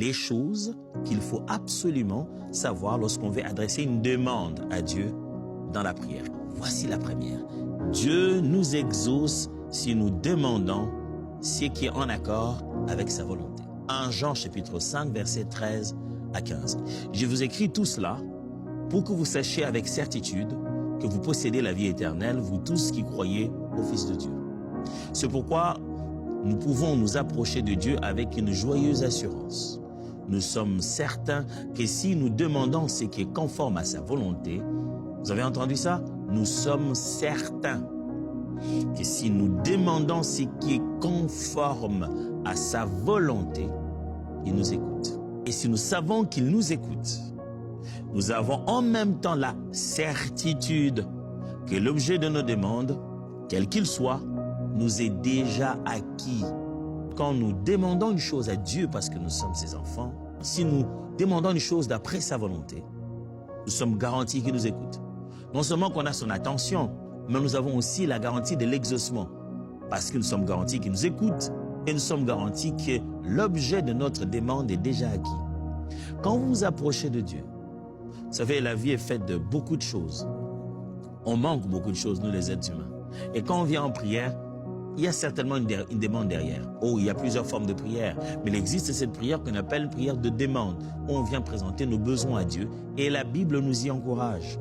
les choses qu'il faut absolument savoir lorsqu'on veut adresser une demande à Dieu dans la prière. Voici la première. Dieu nous exauce si nous demandons ce qui est en accord avec sa volonté. 1 Jean chapitre 5, versets 13 à 15. Je vous écris tout cela pour que vous sachiez avec certitude que vous possédez la vie éternelle, vous tous qui croyez au Fils de Dieu. C'est pourquoi nous pouvons nous approcher de Dieu avec une joyeuse assurance. Nous sommes certains que si nous demandons ce qui est conforme à sa volonté, vous avez entendu ça? Nous sommes certains que si nous demandons ce qui est conforme à sa volonté, il nous écoute. Et si nous savons qu'il nous écoute, nous avons en même temps la certitude que l'objet de nos demandes, quel qu'il soit, nous est déjà acquis. Quand nous demandons une chose à Dieu parce que nous sommes ses enfants, si nous demandons une chose d'après sa volonté, nous sommes garantis qu'il nous écoute. Non seulement qu'on a son attention, mais nous avons aussi la garantie de l'exaucement. Parce que nous sommes garantis qu'il nous écoute et nous sommes garantis que l'objet de notre demande est déjà acquis. Quand vous vous approchez de Dieu, vous savez, la vie est faite de beaucoup de choses. On manque beaucoup de choses, nous les êtres humains. Et quand on vient en prière, il y a certainement une demande derrière. Oh, il y a plusieurs formes de prière. Mais il existe cette prière qu'on appelle une prière de demande. Où on vient présenter nos besoins à Dieu. Et la Bible nous y encourage.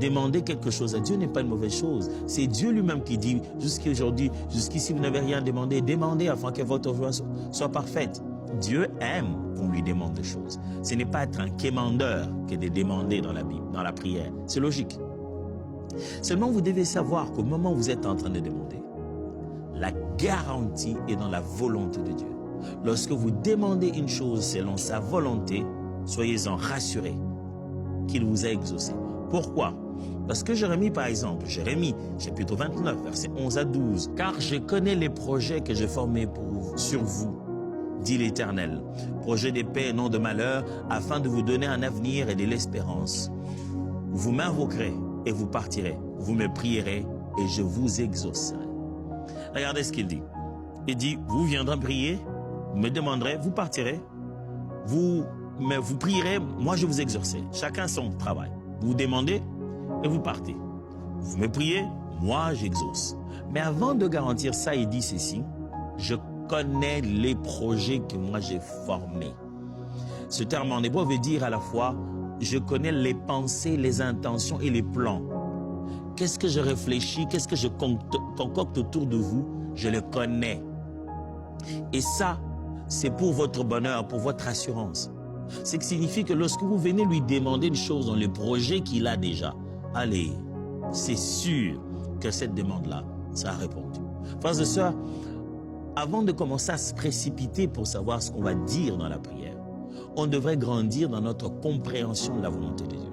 Demander quelque chose à Dieu n'est pas une mauvaise chose. C'est Dieu lui-même qui dit, jusqu'aujourd'hui, jusqu'ici vous n'avez rien demandé. Demandez afin que votre joie soit parfaite. Dieu aime qu'on lui demande des choses. Ce n'est pas être un quémandeur que de demander dans la Bible, dans la prière. C'est logique. Seulement, vous devez savoir qu'au moment où vous êtes en train de demander, la garantie est dans la volonté de Dieu. Lorsque vous demandez une chose selon sa volonté, soyez-en rassurés qu'il vous a exaucé. Pourquoi? Parce que Jérémie, par exemple, Jérémie, chapitre 29, versets 11 à 12, « Car je connais les projets que j'ai formés sur vous, dit l'Éternel, projets de paix et non de malheur, afin de vous donner un avenir et de l'espérance. Vous m'invoquerez et vous partirez, vous me prierez et je vous exaucerai. » Regardez ce qu'il dit. Il dit, vous viendrez prier, vous me demanderez, vous partirez, vous prierez, moi je vous exaucerai. Chacun son travail. Vous demandez et vous partez. Vous me priez, moi j'exauce. Mais avant de garantir ça, il dit ceci, je connais les projets que moi j'ai formés. Ce terme en hébreu veut dire à la fois, je connais les pensées, les intentions et les plans. Qu'est-ce que je réfléchis, qu'est-ce que je concocte autour de vous, je le connais. Et ça, c'est pour votre bonheur, pour votre assurance. Ce qui signifie que lorsque vous venez lui demander une chose dans le projet qu'il a déjà, allez, c'est sûr que cette demande-là sera répondue. Frères et sœurs, avant de commencer à se précipiter pour savoir ce qu'on va dire dans la prière, on devrait grandir dans notre compréhension de la volonté de Dieu.